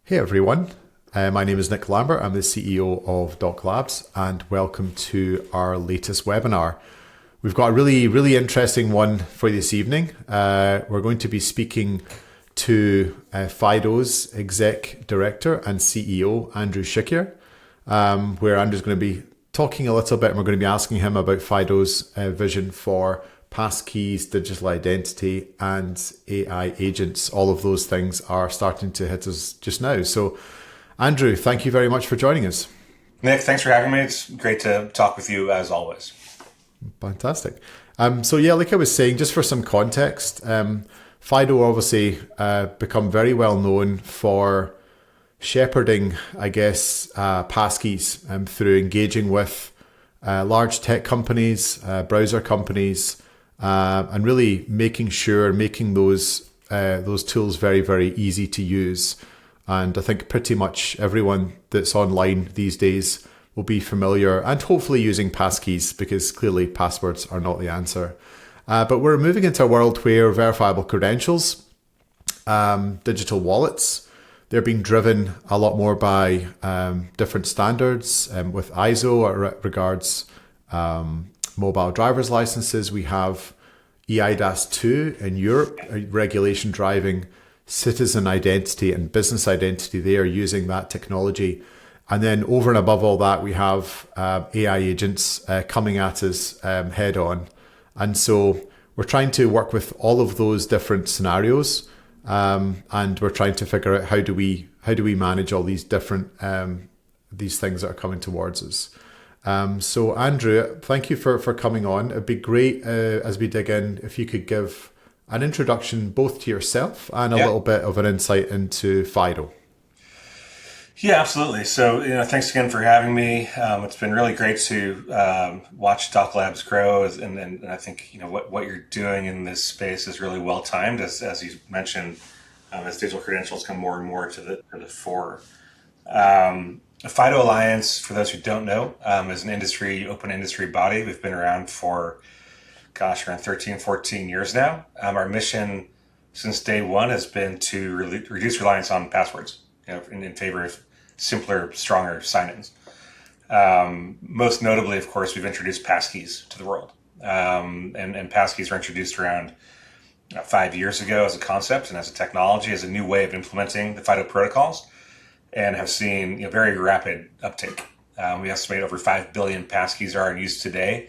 Hey everyone, my name is Nick Lambert. I'm the CEO of Doc Labs, and welcome to our latest webinar. We've got a really interesting one for this evening. We're going to be speaking to FIDO's Exec Director and CEO, Andrew Shikiar, where Andrew's going to be talking a little bit, and we're going to be asking him about FIDO's vision for Passkeys, digital identity, and AI agents. All of those things are starting to hit us just now. So, Andrew, thank you very much for joining us. Nick, thanks for having me. It's great to talk with you as always. Fantastic. Like I was saying, just for some context, FIDO obviously become very well known for shepherding, passkeys through engaging with large tech companies, browser companies, and really making those tools very easy to use. And I think pretty much everyone that's online these days will be familiar and hopefully using passkeys, because clearly passwords are not the answer. But we're moving into a world where verifiable credentials, digital wallets, they're being driven a lot more by different standards. With ISO regards mobile driver's licenses, we have eIDAS 2 in Europe, a regulation driving citizen identity and business identity there using that technology. And then over and above all that, we have AI agents coming at us head on. And so we're trying to work with all of those different scenarios, and we're trying to figure out how do we manage all these different these things that are coming towards us. So Andrew, thank you for coming on. It'd be great as we dig in if you could give an introduction both to yourself and a little bit of an insight into FIDO. Yeah, absolutely. So, thanks again for having me. It's been really great to watch Doc Labs grow, and I think what you're doing in this space is really well timed, as you mentioned, as digital credentials come more and more to the fore. FIDO Alliance, for those who don't know, is an open industry body. We've been around for, around 13, 14 years now. Our mission since day one has been to reduce reliance on passwords, in favor of simpler, stronger sign-ins. Most notably, of course, we've introduced passkeys to the world. And passkeys were introduced around 5 years ago as a concept and as a technology, as a new way of implementing the FIDO protocols, and have seen very rapid uptake. We estimate over 5 billion passkeys are in use today,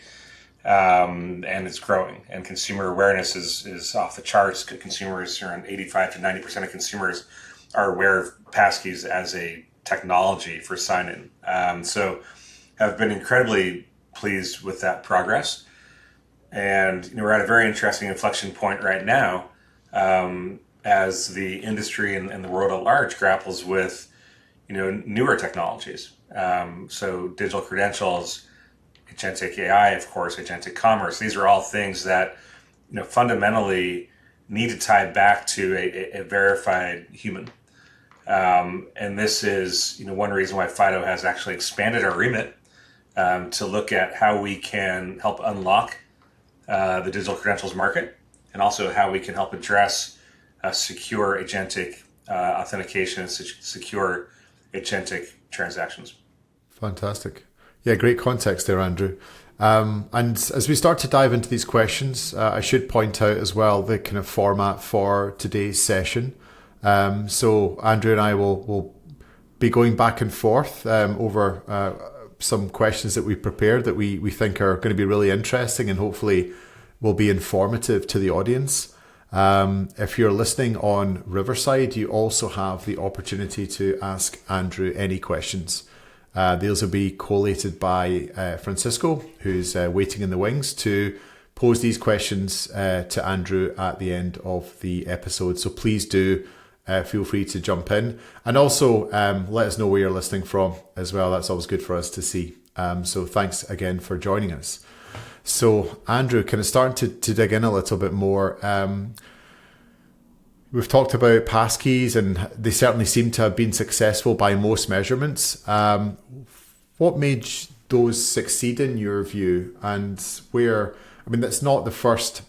and it's growing. And consumer awareness is off the charts. Consumers, around 85 to 90% of consumers are aware of passkeys as a technology for sign-in. So I've been incredibly pleased with that progress. And we're at a very interesting inflection point right now, as the industry and the world at large grapples with newer technologies. So digital credentials, agentic AI, of course, agentic commerce. These are all things that fundamentally need to tie back to a verified human. And this is one reason why FIDO has actually expanded our remit to look at how we can help unlock the digital credentials market, and also how we can help address secure agentic authentication and secure agentic transactions. Fantastic. Yeah, great context there, Andrew. And as we start to dive into these questions, I should point out as well the kind of format for today's session. So Andrew and I will be going back and forth over some questions that we prepared that we think are going to be really interesting and hopefully will be informative to the audience. If you're listening on Riverside, you also have the opportunity to ask Andrew any questions. These will be collated by Francisco, who's waiting in the wings to pose these questions to Andrew at the end of the episode. So please do feel free to jump in, and also let us know where you're listening from as well. That's always good for us to see. So thanks again for joining us. So Andrew, kind of starting to dig in a little bit more. We've talked about passkeys, and they certainly seem to have been successful by most measurements. What made those succeed in your view, and that's not the first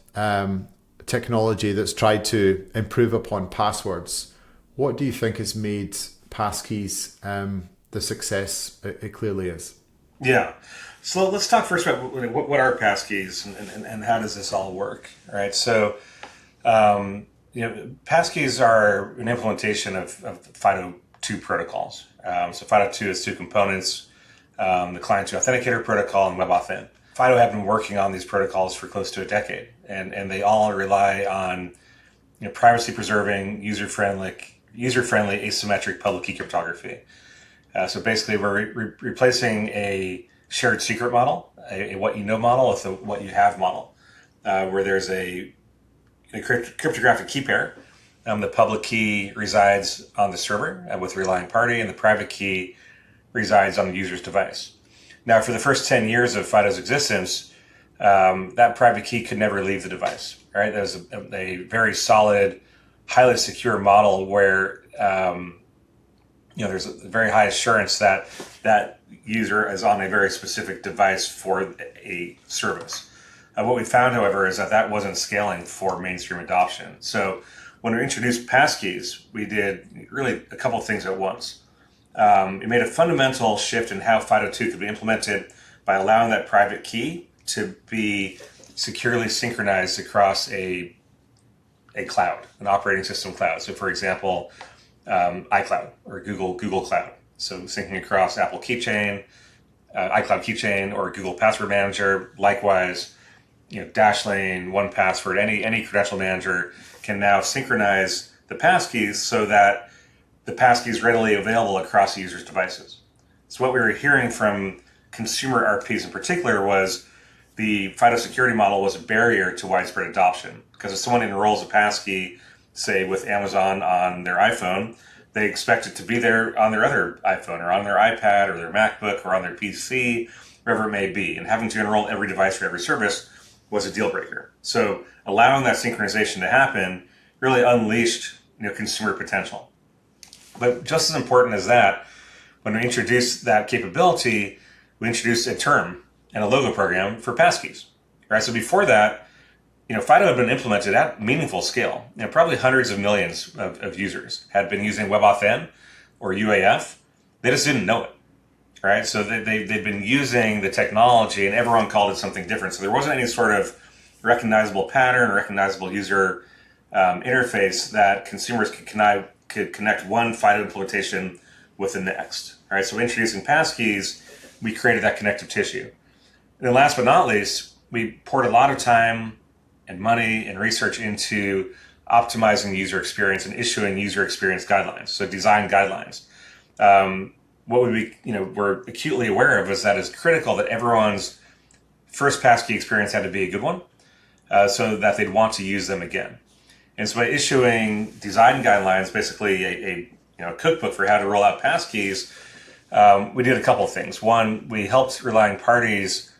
technology that's tried to improve upon passwords. What do you think has made Passkeys the success it clearly is. Yeah. So let's talk first about what are passkeys and how does this all work, right? So, passkeys are an implementation of FIDO 2 protocols. So FIDO 2 is two components, the client-to authenticator protocol and WebAuthn. FIDO have been working on these protocols for close to a decade, and they all rely on privacy-preserving, user-friendly asymmetric public key cryptography. So basically, we're replacing a shared secret model, a what you know model, with a what you have model, where there's a cryptographic key pair. The public key resides on the server with the relying party, and the private key resides on the user's device. Now, for the first 10 years of FIDO's existence, that private key could never leave the device. Right? That was a very solid, highly secure model where there's a very high assurance that that user is on a very specific device for a service. What we found, however, is that wasn't scaling for mainstream adoption. So when we introduced passkeys, we did really a couple of things at once. It made a fundamental shift in how FIDO 2 could be implemented by allowing that private key to be securely synchronized across a cloud, an operating system cloud. So, for example, iCloud or Google Cloud. So syncing across Apple Keychain, iCloud Keychain, or Google Password Manager. Likewise, Dashlane, 1Password, any credential manager can now synchronize the passkeys so that the passkey is readily available across the user's devices. So what we were hearing from consumer RPs in particular was the FIDO security model was a barrier to widespread adoption, because if someone enrolls a passkey, say with Amazon on their iPhone, they expect it to be there on their other iPhone or on their iPad or their MacBook or on their PC, wherever it may be. And having to enroll every device for every service was a deal breaker. So allowing that synchronization to happen really unleashed consumer potential. But just as important as that, when we introduced that capability, we introduced a term and a logo program for passkeys. Right? So before that, FIDO had been implemented at meaningful scale. Probably hundreds of millions of users had been using WebAuthn or UAF. They just didn't know it, right? So they'd been using the technology, and everyone called it something different. So there wasn't any sort of recognizable pattern, recognizable user interface that consumers could connect one FIDO implementation with the next. Right? So introducing passkeys, we created that connective tissue. And then last but not least, we poured a lot of time and money and research into optimizing the user experience and issuing user experience guidelines, so design guidelines. What we're acutely aware of is that it's critical that everyone's first passkey experience had to be a good one, so that they'd want to use them again. And so by issuing design guidelines, basically a cookbook for how to roll out passkeys, we did a couple of things. One, we helped relying parties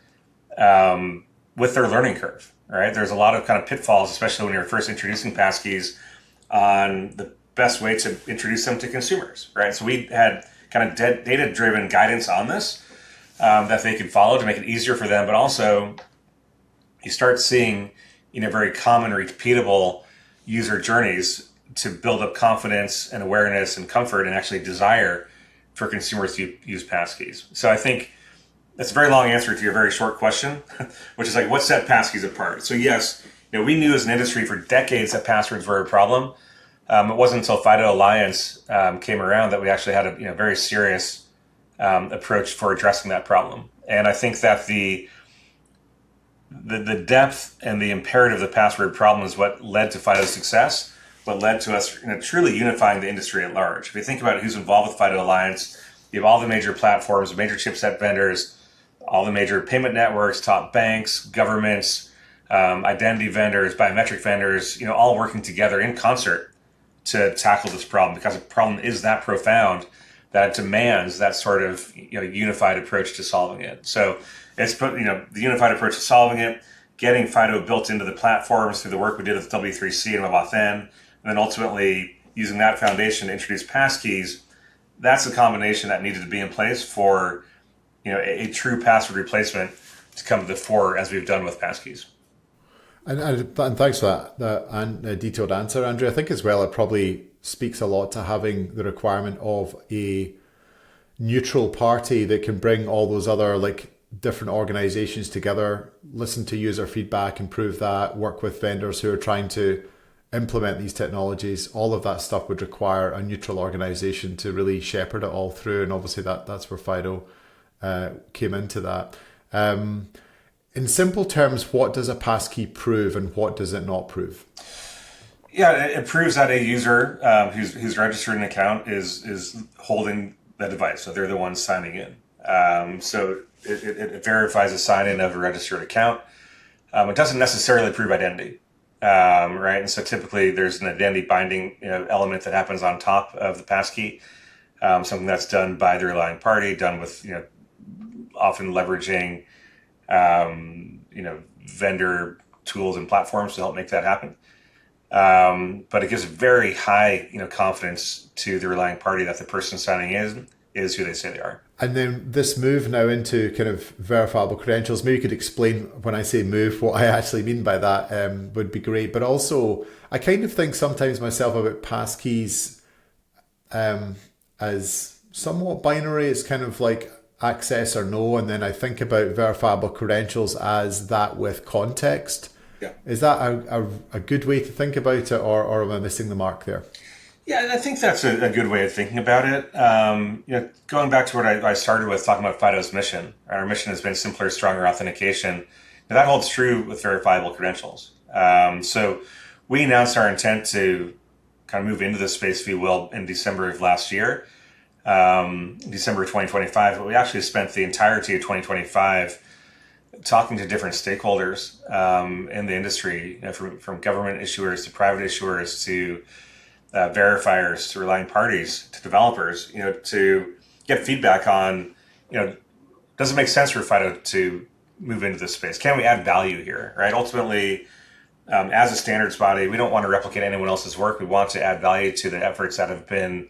with their learning curve. Right? There's a lot of kind of pitfalls, especially when you're first introducing passkeys, on the best way to introduce them to consumers. Right? So we had kind of data-driven guidance on this that they could follow to make it easier for them, but also you start seeing very common, repeatable user journeys to build up confidence and awareness and comfort and actually desire for consumers to use passkeys. So I think that's a very long answer to your very short question, which is what set passkeys apart? So yes, we knew as an industry for decades that passwords were a problem. It wasn't until FIDO Alliance came around that we actually had a very serious approach for addressing that problem. And I think that the depth and the imperative of the password problem is what led to FIDO's success, what led to us truly unifying the industry at large. If you think about who's involved with FIDO Alliance, you have all the major platforms, major chipset vendors, all the major payment networks, top banks, governments, identity vendors, biometric vendors, all working together in concert to tackle this problem, because the problem is that profound that it demands that sort of unified approach to solving it. So it's the unified approach to solving it, getting FIDO built into the platforms through the work we did with W3C and WebAuthn, and then ultimately using that foundation to introduce passkeys. That's the combination that needed to be in place for a true password replacement to come to the fore, as we've done with passkeys. And thanks for that detailed answer, Andrew. I think as well, it probably speaks a lot to having the requirement of a neutral party that can bring all those other like different organizations together, listen to user feedback, improve that, work with vendors who are trying to implement these technologies. All of that stuff would require a neutral organization to really shepherd it all through. And obviously that's where FIDO came into that. In simple terms, what does a passkey prove and what does it not prove? Yeah, it proves that a user who's registered an account is holding the device, so they're the ones signing in. So it verifies the sign-in of a registered account. It doesn't necessarily prove identity, right? And so typically there's an identity binding element that happens on top of the passkey, something that's done by the relying party, done with often leveraging vendor tools and platforms to help make that happen. But it gives very high, confidence to the relying party that the person signing in is who they say they are. And then this move now into kind of verifiable credentials, maybe you could explain when I say move, what I actually mean by that would be great. But also, I kind of think sometimes myself about passkeys as somewhat binary. It's kind of like access or no. And then I think about verifiable credentials as that with context. Yeah. Is that a good way to think about it, or am I missing the mark there? Yeah, I think that's a good way of thinking about it. Going back to what I started with, talking about FIDO's mission. Our mission has been simpler, stronger authentication. Now, that holds true with verifiable credentials. So we announced our intent to kind of move into this space, if you will, in December of last year, December 2025. But we actually spent the entirety of 2025 talking to different stakeholders in the industry, from government issuers to private issuers to verifiers to relying parties to developers, to get feedback on, does it make sense for FIDO to move into this space? Can we add value here, right? Ultimately, as a standards body, we don't want to replicate anyone else's work. We want to add value to the efforts that have been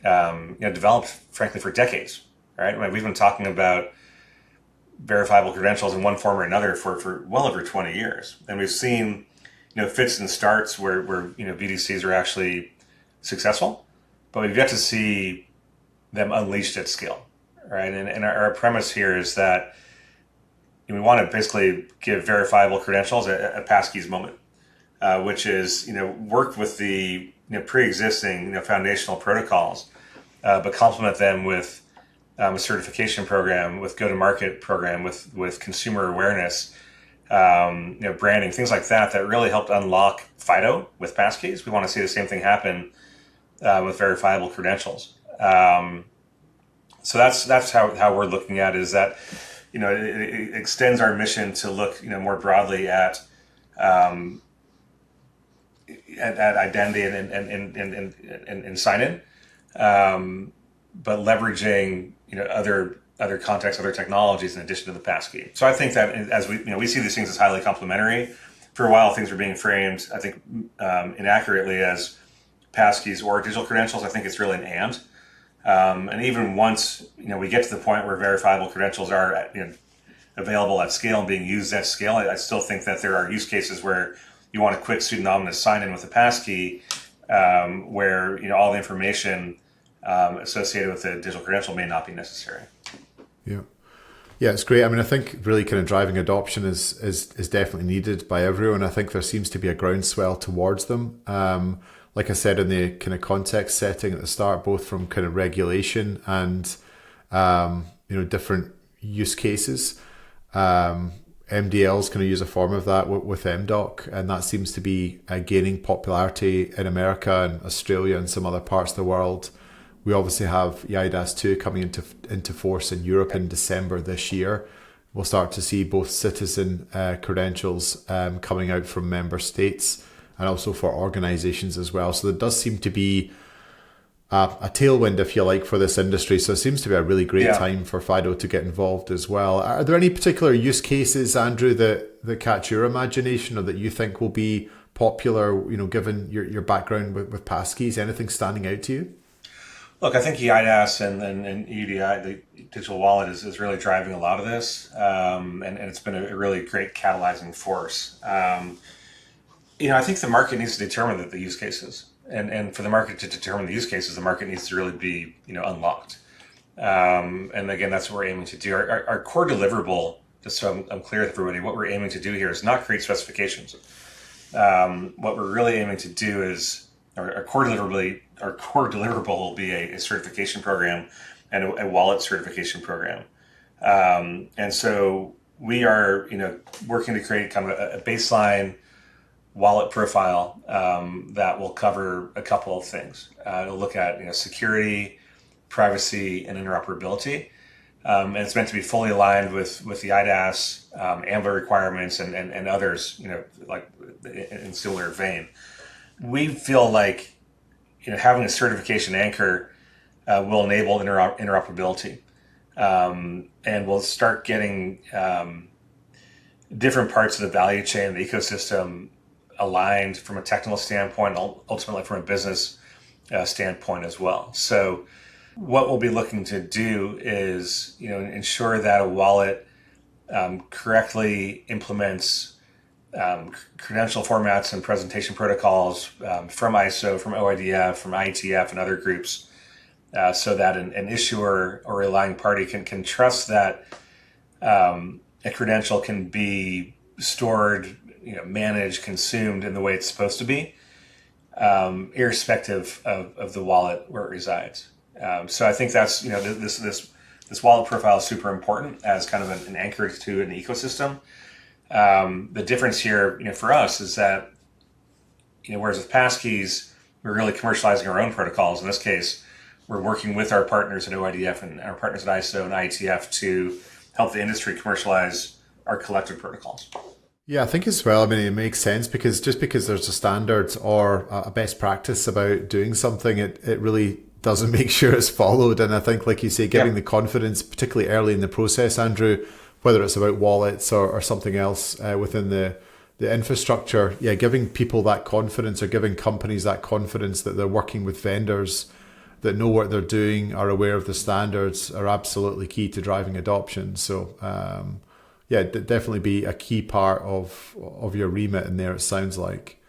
developed, frankly, for decades, right? I mean, we've been talking about verifiable credentials in one form or another for well over 20 years. And we've seen, fits and starts where VDCs are actually successful, but we've yet to see them unleashed at scale, right? And our premise here is that we want to basically give verifiable credentials a Passkeys moment, which is, work with the pre-existing foundational protocols, but complement them with a certification program, with go-to-market program, with consumer awareness, branding, things like that really helped unlock FIDO with Passkeys. We want to see the same thing happen with verifiable credentials. So that's how we're looking at it, is that it extends our mission to look more broadly at identity and sign-in, but leveraging other contexts, other technologies in addition to the passkey. So I think that as we see these things as highly complementary. For a while, things were being framed, I think, inaccurately as passkeys or digital credentials. I think it's really an and. And even once we get to the point where verifiable credentials are available at scale and being used at scale, I still think that there are use cases where you want a quick pseudonymous sign-in with a passkey, where all the information associated with the digital credential may not be necessary. Yeah, it's great. I mean, I think really kind of driving adoption is definitely needed by everyone. I think there seems to be a groundswell towards them. Like I said, in the kind of context setting at the start, both from kind of regulation and different use cases. MDL is going to use a form of that with MDoc, and that seems to be gaining popularity in America and Australia and some other parts of the world. We obviously have eIDAS 2 coming into force in Europe in December this year. We'll start to see both citizen credentials coming out from member states and also for organizations as well. So there does seem to be a tailwind, if you like, for this industry. So it seems to be a really great time for FIDO to get involved as well. Are there any particular use cases, Andrew, that catch your imagination or that you think will be popular, given your background with Passkeys? Anything standing out to you? Look, I think eIDAS and EUDI, the digital wallet, is really driving a lot of this, and it's been a really great catalyzing force. I think the market needs to determine the use cases. and for the market to determine the use cases, the market needs to really be, unlocked. And again, that's what we're aiming to do. Our core deliverable, just so I'm clear with everybody, what we're aiming to do here is not create specifications. What we're really aiming to do is our core deliverable will be a certification program and a wallet certification program. And so we are, working to create kind of a baseline wallet profile that will cover a couple of things. It'll look at security, privacy, and interoperability. And it's meant to be fully aligned with the eIDAS, AMBA requirements, and others, like in similar vein. We feel like having a certification anchor will enable interoperability, and we'll start getting different parts of the value chain, the ecosystem, aligned from a technical standpoint, ultimately from a business standpoint as well. So what we'll be looking to do is, ensure that a wallet correctly implements credential formats and presentation protocols from ISO, from OIDF, from IETF, and other groups, so that an issuer or relying party can trust that a credential can be stored, managed, consumed in the way it's supposed to be, irrespective of the wallet where it resides. So I think that's, this wallet profile is super important as kind of an anchor to an ecosystem. The difference here, for us is that, whereas with Passkeys, we're really commercializing our own protocols. In this case, we're working with our partners at OIDF and our partners at ISO and IETF to help the industry commercialize our collective protocols. Yeah, I think as well, I mean, it makes sense because just because there's a standard or a best practice about doing something, it really doesn't make sure it's followed. And I think, like you say, giving the confidence, particularly early in the process, Andrew, whether it's about wallets or something else within the infrastructure, giving people that confidence or giving companies that confidence that they're working with vendors that know what they're doing, are aware of the standards, are absolutely key to driving adoption. So, definitely be a key part of your remit in there, it sounds like.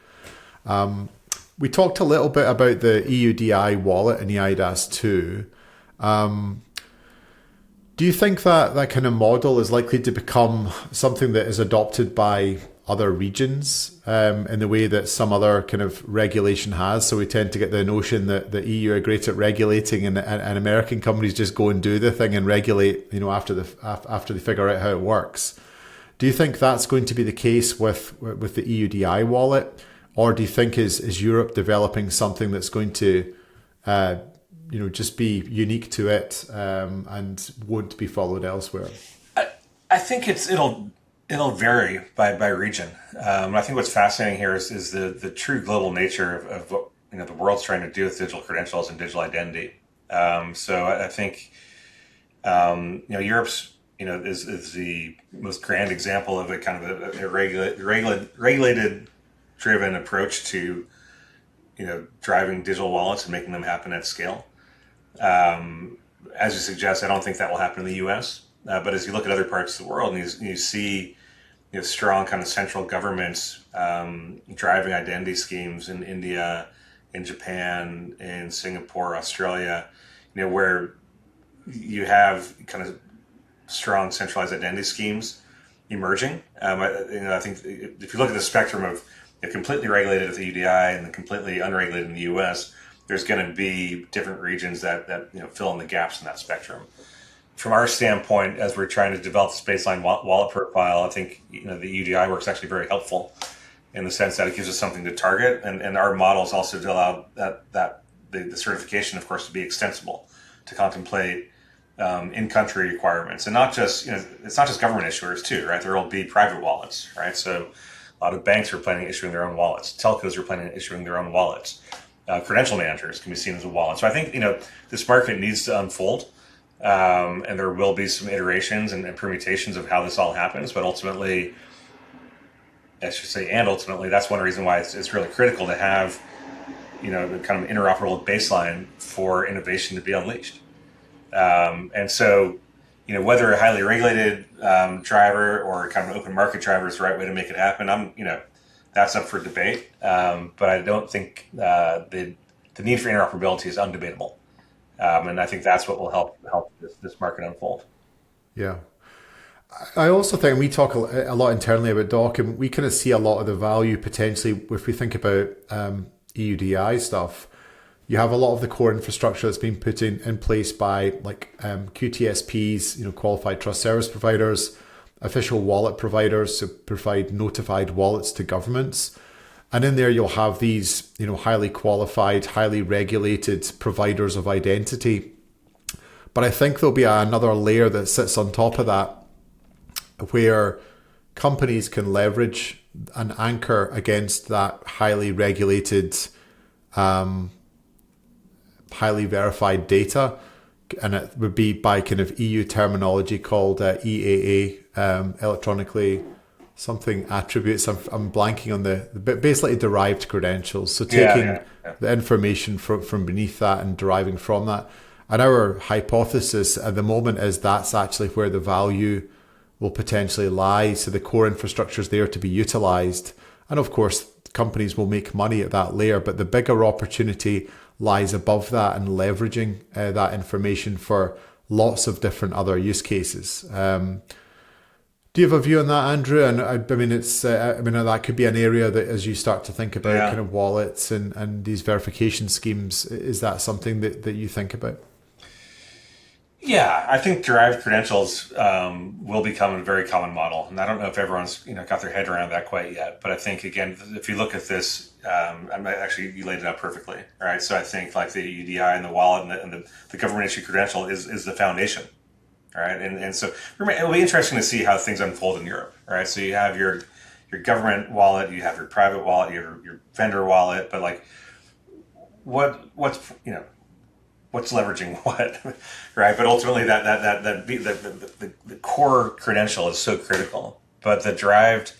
We talked a little bit about the EUDI wallet and the eIDAS 2. Do you think that kind of model is likely to become something that is adopted by other regions in the way that some other kind of regulation has? So we tend to get the notion that the EU are great at regulating and American companies just go and do the thing and regulate, after they figure out how it works. Do you think that's going to be the case with the EUDI wallet? Or do you think is Europe developing something that's going to just be unique to it and won't be followed elsewhere? I think it'll vary by region. I think what's fascinating here is the true global nature of what the world's trying to do with digital credentials and digital identity. So I think Europe's is the most grand example of a kind of a regulated driven approach to driving digital wallets and making them happen at scale. As you suggest, I don't think that will happen in the U.S. But as you look at other parts of the world and you see strong kind of central governments driving identity schemes in India, in Japan, in Singapore, Australia, where you have kind of strong centralized identity schemes emerging. I think if you look at the spectrum of completely regulated with the EUDI and the completely unregulated in the U.S., there's going to be different regions that fill in the gaps in that spectrum. From our standpoint, as we're trying to develop this baseline wallet profile, I think the EUDI work is actually very helpful in the sense that it gives us something to target, and our models also to allow that the certification, of course, to be extensible, to contemplate in-country requirements, and not just it's not just government issuers too, right? There will be private wallets, right? So a lot of banks are planning on issuing their own wallets. Telcos are planning on issuing their own wallets. Credential managers can be seen as a wallet. So I think this market needs to unfold, and there will be some iterations and permutations of how this all happens. But ultimately, that's one reason why it's really critical to have the kind of interoperable baseline for innovation to be unleashed. And so, whether a highly regulated driver or kind of an open market driver is the right way to make it happen, that's up for debate. But I don't think the need for interoperability is undebatable. And I think that's what will help this market unfold. Yeah. I also think we talk a lot internally about Doc, and we kind of see a lot of the value potentially if we think about EUDI stuff. You have a lot of the core infrastructure that's been put in place by like QTSPs, qualified trust service providers, official wallet providers who provide notified wallets to governments. And in there, you'll have these, highly qualified, highly regulated providers of identity. But I think there'll be another layer that sits on top of that, where companies can leverage and anchor against that highly regulated, highly verified data. And it would be by kind of EU terminology called EAA, electronically something attributes. I'm blanking on but basically derived credentials. So taking the information from beneath that and deriving from that. And our hypothesis at the moment is that's actually where the value will potentially lie. So the core infrastructure is there to be utilized. And of course, companies will make money at that layer, but the bigger opportunity lies above that and leveraging that information for lots of different other use cases. Do you have a view on that, Andrew? And I mean, that could be an area that as you start to think about kind of wallets and these verification schemes, is that something that you think about? Yeah, I think derived credentials will become a very common model, and I don't know if everyone's got their head around that quite yet. But I think again, if you look at this, you laid it out perfectly, right? So I think like the EUDI and the wallet and the government issued credential is the foundation, right? And so it'll be interesting to see how things unfold in Europe, right? So you have your government wallet, you have your private wallet, your vendor wallet, but like what's leveraging what, right? But ultimately, the core credential is so critical. But the derived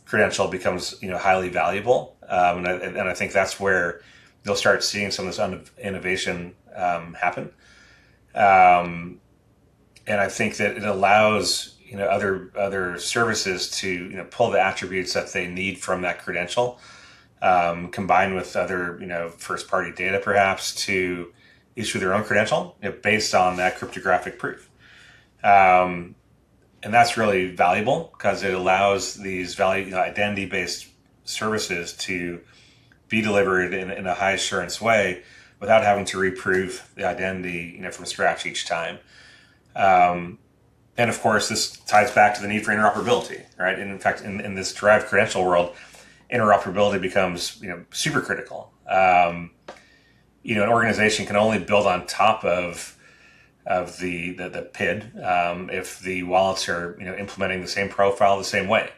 credential becomes highly valuable, and I think that's where you'll start seeing some of this innovation happen. And I think that it allows other services to pull the attributes that they need from that credential, combined with other first party data perhaps to issue their own credential based on that cryptographic proof. And that's really valuable because it allows these identity-based services to be delivered in a high assurance way without having to reprove the identity from scratch each time. And of course, this ties back to the need for interoperability, right? And in fact, in this derived credential world, interoperability becomes super critical. An organization can only build on top of the PID if the wallets are implementing the same profile the same way.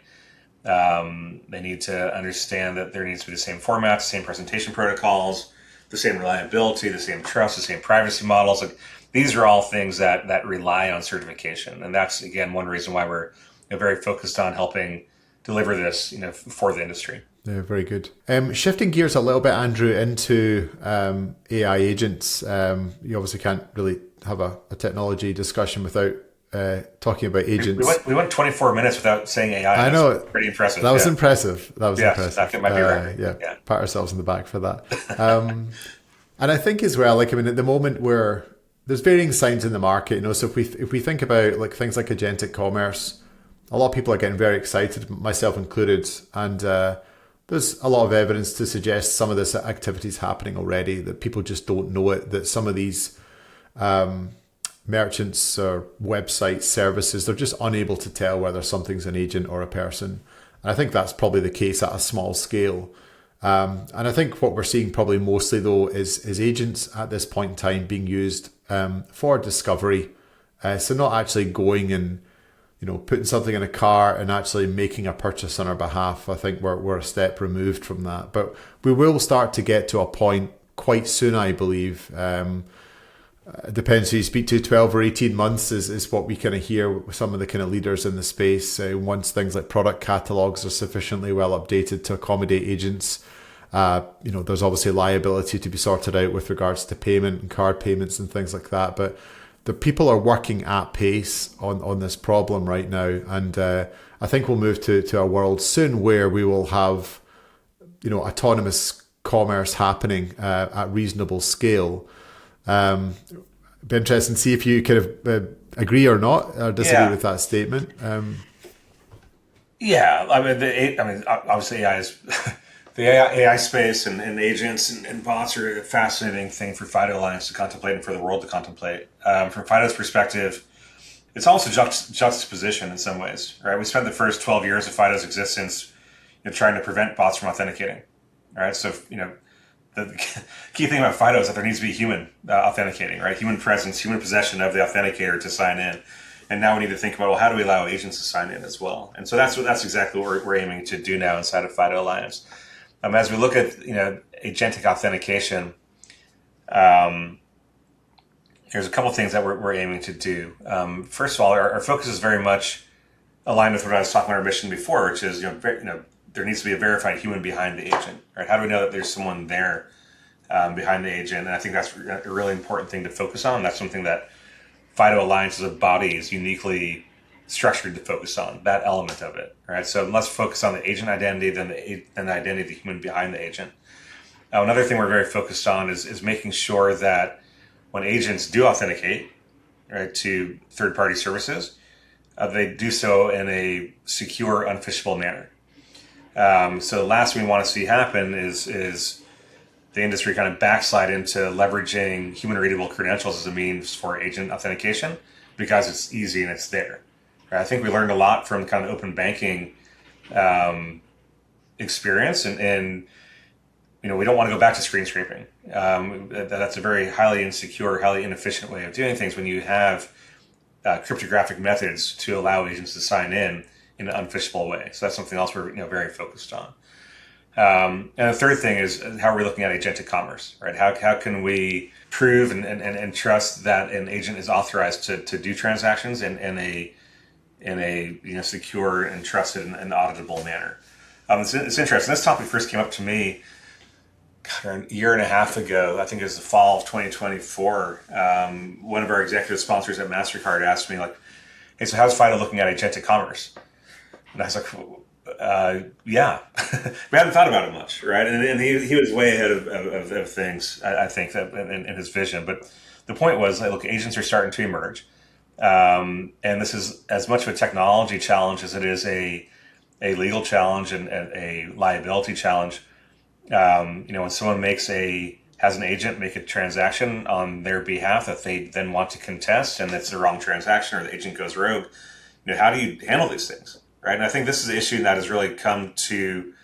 They need to understand that there needs to be the same formats, the same presentation protocols, the same reliability, the same trust, the same privacy models. Like, these are all things that rely on certification, and that's again one reason why we're very focused on helping deliver this for the industry. Yeah, very good. Shifting gears a little bit, Andrew, into AI agents. You obviously can't really have a technology discussion without talking about agents. We went 24 minutes without saying AI. I know. That's pretty impressive. That was impressive. Yes, that might be right. Yeah, pat ourselves on the back for that. And I think as well, at the moment there's varying signs in the market, so if we think about like things like agentic commerce, a lot of people are getting very excited, myself included, and there's a lot of evidence to suggest some of this activity is happening already, that people just don't know it, that some of these merchants or website services, they're just unable to tell whether something's an agent or a person. And I think that's probably the case at a small scale. And I think what we're seeing probably mostly though is agents at this point in time being used for discovery. So not actually going and putting something in a cart and actually making a purchase on our behalf. I think we're a step removed from that. But we will start to get to a point quite soon, I believe. It depends who you speak to. 12 or 18 months is what we kind of hear with some of the kind of leaders in the space. Once things like product catalogs are sufficiently well updated to accommodate agents, there's obviously liability to be sorted out with regards to payment and card payments and things like that. But the people are working at pace on this problem right now. And I think we'll move to a world soon where we will have autonomous commerce happening at reasonable scale. Be interesting to see if you kind of agree or not, or disagree with that statement. Obviously AI is the AI space and agents and bots are a fascinating thing for FIDO Alliance to contemplate and for the world to contemplate. From FIDO's perspective, it's almost a juxtaposition in some ways, right? We spent the first 12 years of FIDO's existence trying to prevent bots from authenticating, right? So, the key thing about FIDO is that there needs to be human authenticating, right? Human presence, human possession of the authenticator to sign in. And now we need to think about, well, how do we allow agents to sign in as well? And so that's exactly what we're aiming to do now inside of FIDO Alliance. As we look at agentic authentication, there's a couple of things that we're aiming to do. First of all, our focus is very much aligned with what I was talking about our mission before, which is there needs to be a verified human behind the agent, right? How do we know that there's someone there behind the agent? And I think that's a really important thing to focus on. That's something that FIDO Alliance as a body is uniquely structured to focus on, that element of it, right? So let's focus on the agent identity than the identity of the human behind the agent. Another thing we're very focused on is making sure that when agents do authenticate, right, to third-party services, they do so in a secure, unphishable manner. So the last thing we want to see happen is the industry kind of backslide into leveraging human readable credentials as a means for agent authentication because it's easy and it's there. Right? I think we learned a lot from kind of open banking experience, and we don't want to go back to screen scraping. That's a very highly insecure, highly inefficient way of doing things when you have cryptographic methods to allow agents to sign in an unphishable way. So that's something else we're very focused on. And the third thing is how are we looking at agentic commerce, right? How can we prove and trust that an agent is authorized to do transactions in a secure and trusted and auditable manner? It's interesting. This topic first came up to me a year and a half ago. I think it was the fall of 2024. One of our executive sponsors at MasterCard asked me, hey, so how's FIDO looking at agentic commerce? And I was like, yeah, we hadn't thought about it much, right? And he was way ahead of things, I think, that in his vision. But the point was, look, agents are starting to emerge. And this is as much of a technology challenge as it is a legal challenge and a liability challenge. When someone has an agent make a transaction on their behalf that they then want to contest and it's the wrong transaction or the agent goes rogue, how do you handle these things? Right. And I think this is an issue that has really come to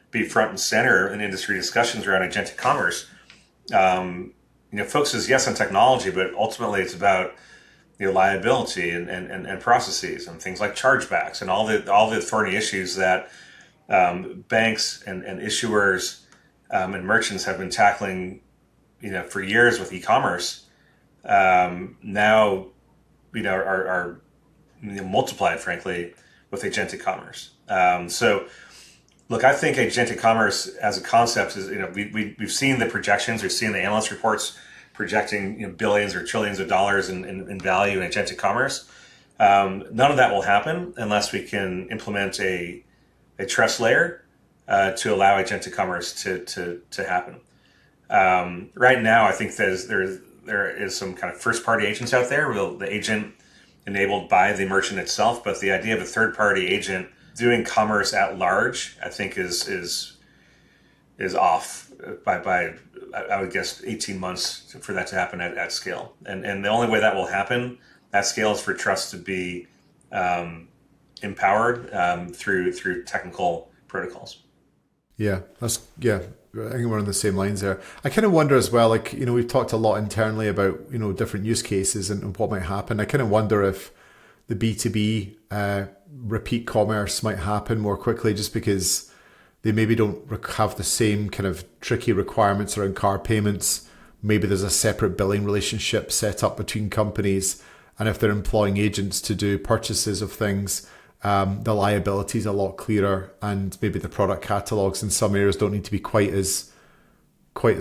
be front and center in industry discussions around agentic commerce. Focuses, yes, on technology, but ultimately it's about liability and processes and things like chargebacks and all the thorny issues that banks and issuers and merchants have been tackling for years with e-commerce. Now are multiplied, frankly, with agentic commerce. So, look, I think agentic commerce as a concept is, we've seen the projections, we've seen the analyst reports projecting billions or trillions of dollars in value in agentic commerce. None of that will happen unless we can implement a trust layer to allow agentic commerce to happen. Right now, I think there is some kind of first-party agents out there. The agent enabled by the merchant itself, but the idea of a third-party agent doing commerce at large, I think, is off by I would guess 18 months for that to happen at scale. And the only way that will happen at scale is for trust to be empowered through technical protocols. Yeah, I think we're on the same lines there. I kind of wonder as well, we've talked a lot internally about, different use cases and what might happen. I kind of wonder if the B2B repeat commerce might happen more quickly just because they maybe don't have the same kind of tricky requirements around card payments. Maybe there's a separate billing relationship set up between companies. And if they're employing agents to do purchases of things, the liability is a lot clearer, and maybe the product catalogs in some areas don't need to be quite as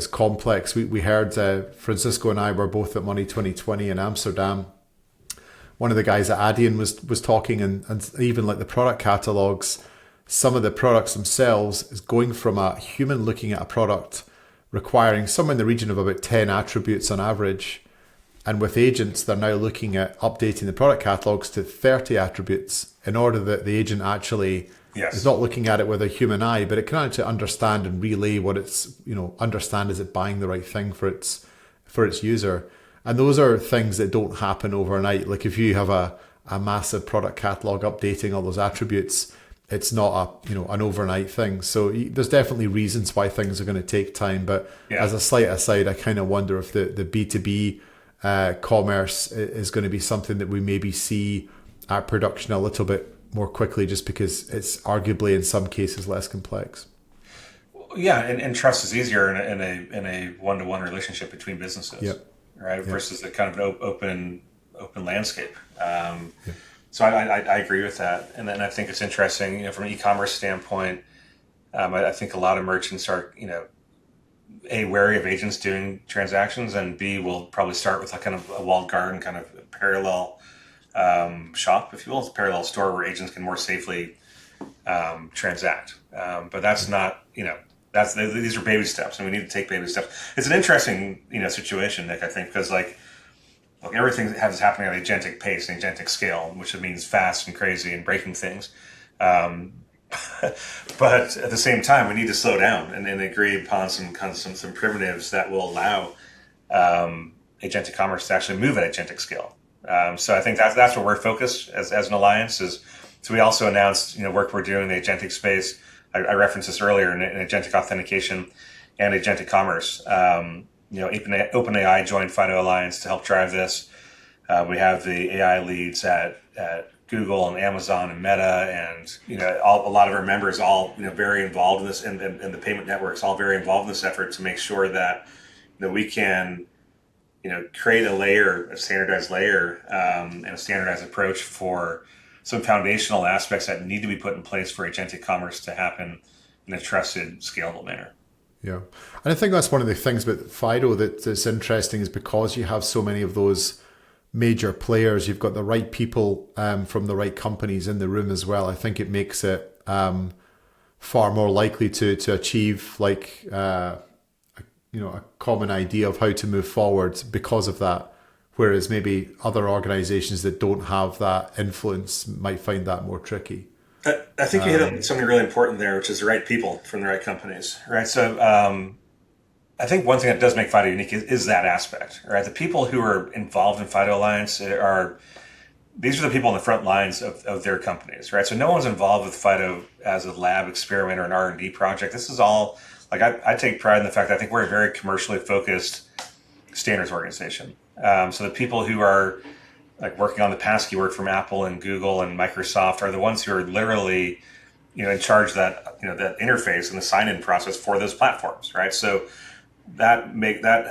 complex. We heard Francisco and I were both at Money 2020 in Amsterdam. One of the guys at Adyen was talking, and even like the product catalogs, some of the products themselves is going from a human looking at a product requiring somewhere in the region of about 10 attributes on average. And with agents, they're now looking at updating the product catalogs to 30 attributes in order that the agent actually is not looking at it with a human eye, but it can actually understand and relay what it's, understand, is it buying the right thing for its user. And those are things that don't happen overnight. Like if you have a massive product catalog updating all those attributes, it's not an overnight thing. So there's definitely reasons why things are going to take time. But as a slight aside, I kind of wonder if the B2B commerce is going to be something that we maybe see at production a little bit more quickly, just because it's arguably in some cases less complex. Yeah, and trust is easier in a one-to-one relationship between businesses, right? Versus the kind of an open landscape. So I agree with that, and then I think it's interesting, from an e-commerce standpoint. I think a lot of merchants are, A, wary of agents doing transactions, and B, will probably start with a kind of a walled garden, kind of parallel shop, if you will. It's a parallel store where agents can more safely transact. But that's not, these are baby steps, and we need to take baby steps. It's an interesting, situation, Nick, I think, because everything is happening at agentic pace and agentic scale, which means fast and crazy and breaking things. But at the same time, we need to slow down and agree upon some primitives that will allow agentic commerce to actually move at agentic scale. So I think that's where we're focused as an alliance. So we also announced work we're doing in the agentic space. I referenced this earlier in agentic authentication and agentic commerce. OpenAI joined FIDO Alliance to help drive this. We have the AI leads at Google and Amazon and Meta, and a lot of our members all very involved in this, and the payment networks all very involved in this effort to make sure that we can create a standardized layer, and a standardized approach for some foundational aspects that need to be put in place for agentic commerce to happen in a trusted, scalable manner. Yeah. And I think that's one of the things about FIDO that's interesting, is because you have so many of those major players, you've got the right people from the right companies in the room as well. I think it makes it far more likely to achieve a common idea of how to move forward because of that. Whereas maybe other organizations that don't have that influence might find that more tricky. I think you hit on something really important there, which is the right people from the right companies, right? So I think one thing that does make FIDO unique is that aspect, right? The people who are involved in FIDO Alliance these are the people on the front lines of their companies, right? So no one's involved with FIDO as a lab experiment or an R&D project. This is all, I take pride in the fact that I think we're a very commercially focused standards organization. So the people who are working on the passkey work from Apple and Google and Microsoft are the ones who are literally, in charge of that, that interface and the sign-in process for those platforms, right? So that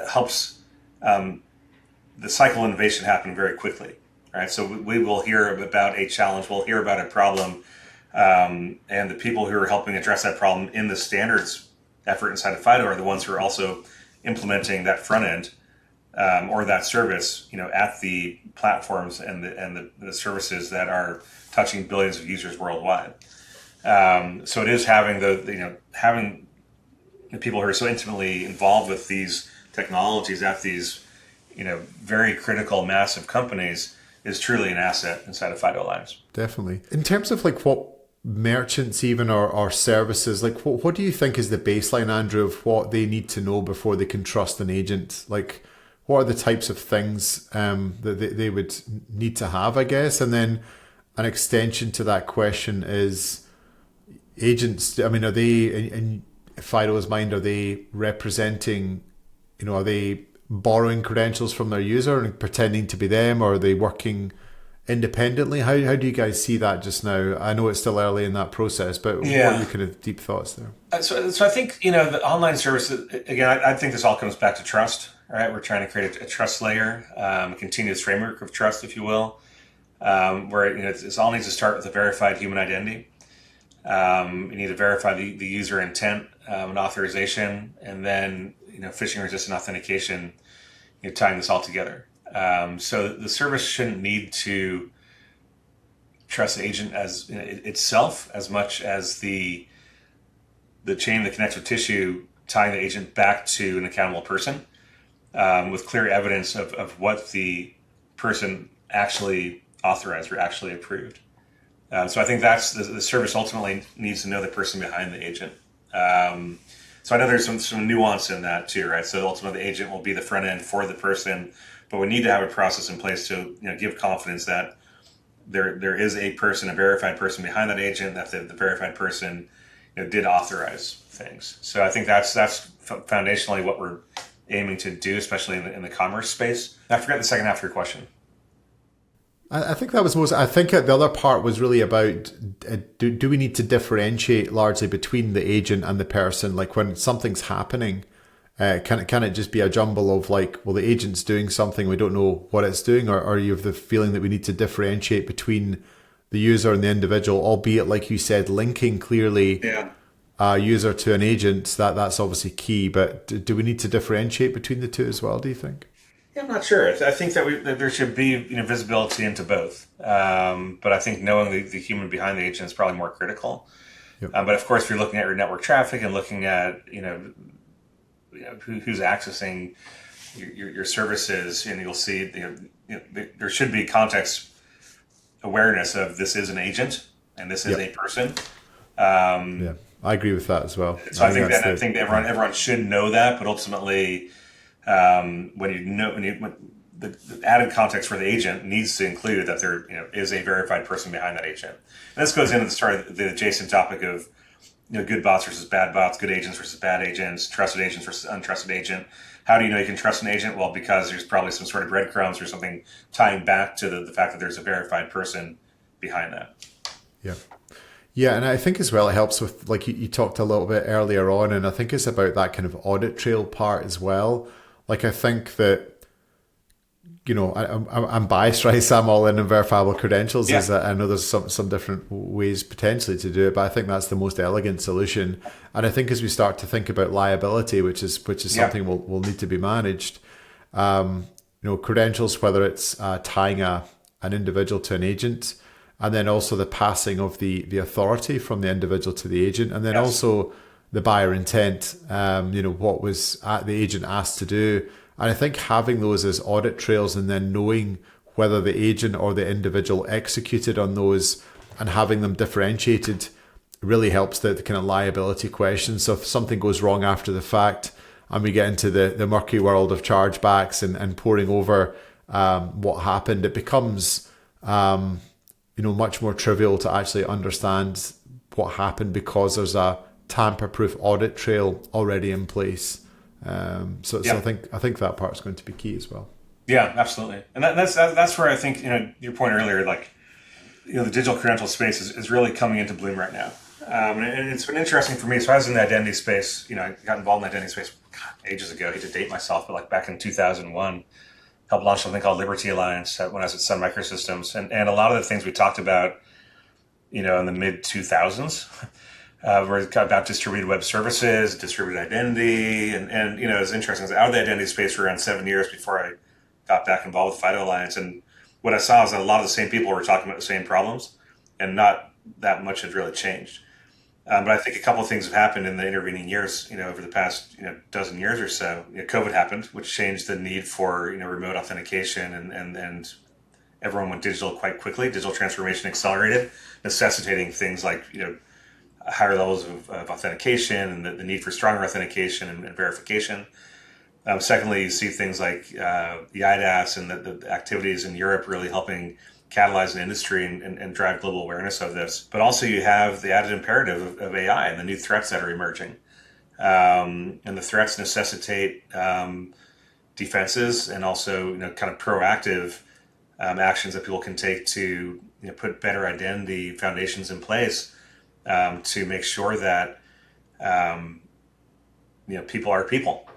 helps the cycle of innovation happen very quickly, right? So we will hear about a challenge, we'll hear about a problem, and the people who are helping address that problem in the standards effort inside of FIDO are the ones who are also implementing that front end. Or that service, at the platforms and the services that are touching billions of users worldwide. So it is having having the people who are so intimately involved with these technologies at these, very critical, massive companies is truly an asset inside of FIDO Alliance. Definitely. In terms of what merchants even or services, what do you think is the baseline, Andrew, of what they need to know before they can trust an agent? What are the types of things that they would need to have, I guess? And then an extension to that question is agents, are they, in FIDO's mind, are they representing, are they borrowing credentials from their user and pretending to be them, or are they working independently? How do you guys see that just now? I know it's still early in that process, but what are your kind of deep thoughts there? So I think, the online services, again, I think this all comes back to trust. Right, we're trying to create a trust layer, a continuous framework of trust, if you will, where it all needs to start with a verified human identity. You need to verify the user intent and authorization, and then phishing-resistant authentication. Tying this all together. So the service shouldn't need to trust the agent as itself as much as the chain that connects with tissue, tying the agent back to an accountable person with clear evidence of what the person actually authorized or actually approved. So I think that's the service ultimately needs to know the person behind the agent. So I know there's some nuance in that too, right? So ultimately the agent will be the front end for the person, but we need to have a process in place to give confidence that there is a person, a verified person behind that agent, that the verified person did authorize things. So I think that's foundationally what we're aiming to do, especially in the commerce space. I forgot the second half of your question. I think that was most. I think the other part was really about do we need to differentiate largely between the agent and the person? Like when something's happening, can it just be a jumble of like, well, the agent's doing something, we don't know what it's doing, or you have the feeling that we need to differentiate between the user and the individual, albeit like you said, linking clearly a user to an agent. That's obviously key. But do we need to differentiate between the two as well? Do you think? Yeah, I'm not sure. I think that there should be visibility into both, but I think knowing the human behind the agent is probably more critical. Yep. But of course, if you're looking at your network traffic and looking at who's accessing your services, and you'll see there should be context awareness of this is an agent and this is a person. Yeah, I agree with that as well. So I think everyone should know that, but ultimately. When the added context for the agent needs to include that there is a verified person behind that agent. And this goes into the adjacent topic of good bots versus bad bots, good agents versus bad agents, trusted agents versus untrusted agent. How do you know you can trust an agent? Well, because there's probably some sort of breadcrumbs or something tying back to the fact that there's a verified person behind that. Yeah. Yeah, and I think as well it helps with, like you talked a little bit earlier on, and I think it's about that kind of audit trail part as well. Like I think that, I'm biased, right? So I'm all in verifiable credentials. Yeah. I know there's some different ways potentially to do it, but I think that's the most elegant solution. And I think as we start to think about liability, which is something will need to be managed, credentials, whether it's tying an individual to an agent, and then also the passing of the authority from the individual to the agent, and then also the buyer intent, what was the agent asked to do. And I think having those as audit trails and then knowing whether the agent or the individual executed on those and having them differentiated really helps the kind of liability question. So if something goes wrong after the fact and we get into the murky world of chargebacks and poring over what happened, it becomes much more trivial to actually understand what happened because there's a tamper-proof audit trail already in place. So I think that part is going to be key as well. Yeah, absolutely, and that's where I think your point earlier, like the digital credential space is really coming into bloom right now, and it's been interesting for me. So I was in the identity space. I got involved in the identity space ages ago. I hate to date myself, but like back in 2001, helped launch something called FIDO Alliance when I was at Sun Microsystems, and a lot of the things we talked about, in the mid 2000s. We're about distributed web services, distributed identity, and it's interesting. I was out of the identity space for around 7 years before I got back involved with FIDO Alliance. And what I saw is that a lot of the same people were talking about the same problems, and not that much had really changed. But I think a couple of things have happened in the intervening years, over the past dozen years or so. COVID happened, which changed the need for remote authentication, and everyone went digital quite quickly. Digital transformation accelerated, necessitating things like higher levels of authentication and the need for stronger authentication and verification. Secondly, you see things like the eIDAS and the activities in Europe really helping catalyze an industry and drive global awareness of this. But also you have the added imperative of AI and the new threats that are emerging. And the threats necessitate defenses and also kind of proactive actions that people can take to put better identity foundations in place to make sure that people are people,